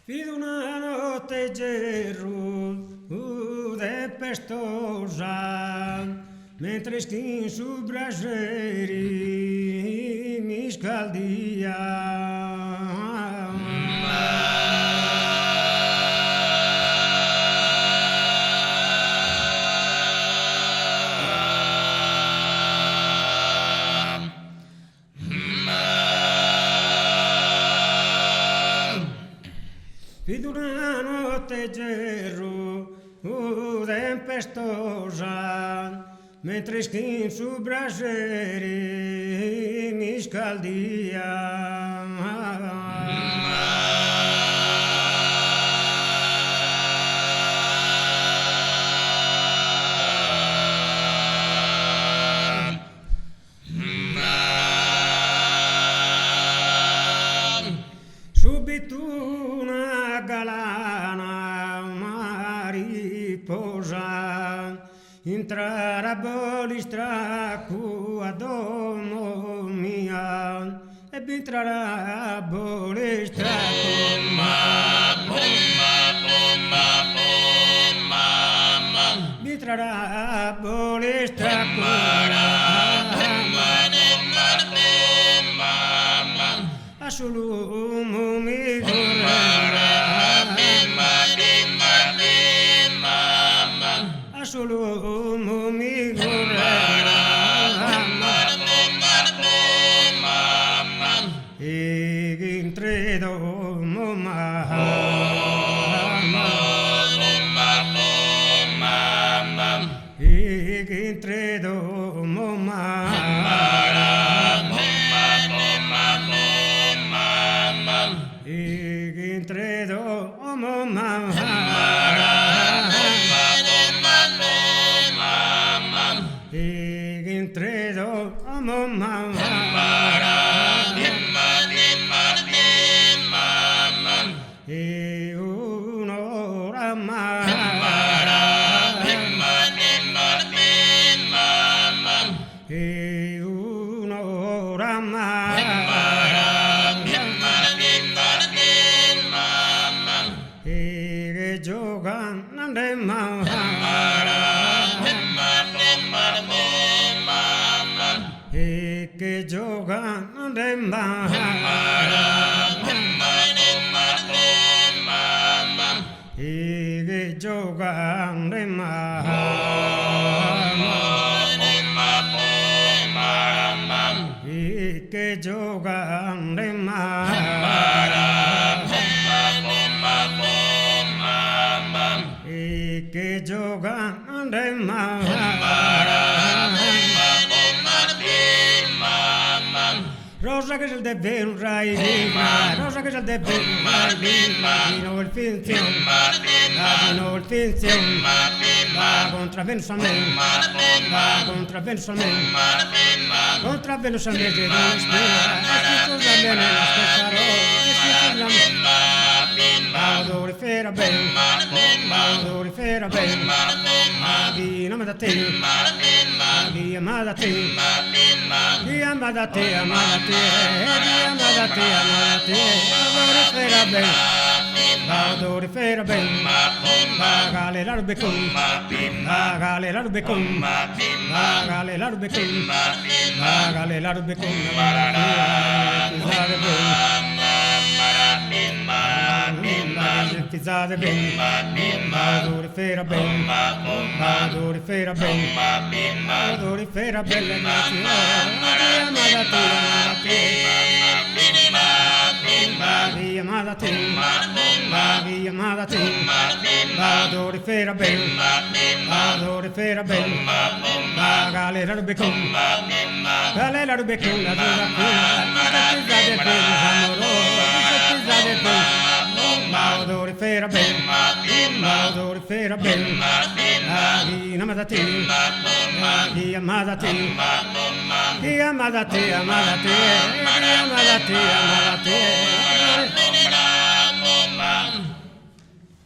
Fido una notte tempestosa, mentre skin su braseri mi scaldia. Fido una notte tempestosa, mentre skin su braseri mi scaldia. Subito una galana mariposa entrare a bolistra a domo mia e entrare a bolistra entrare a bolistra a solo mi a solo mi e intredo e intredo intredo intredo e un'ora e un'ora e che giocano e che giocano e che giocano e che giocano e che giocano Rosa que es el de ver un ray, Rosa que es el de ver un ray, no el fincio, no el fincio, va contra Bensamén, va contra Bensamén, contra Bensamén de Dios, estos también en las pesaros, Adorifera ben, adorifera ben, Maghi non me da te, Maghi amada te, Maghi amada te, amada te, Maghi amada te, amada te, adorifera ben, adorifera ben, Magale l'arbecum, Magale l'arbecum, Magale l'arbecum, Magale l'arbecum, Pizzate ben, adorifera ben, adorifera ben, adorifera bella amada te, Maghi amada te, Maghi amada te, adorifera ben, adorifera ben, Magale l'arbecum, Magale l'arbecum, la dura pizzate ben, amoroso, pizzate ben, adorifera ben, adorifera ben, Maghi amada te, Maghi amada te, Maghi amada te, amada te, Maghi amada te, amada te.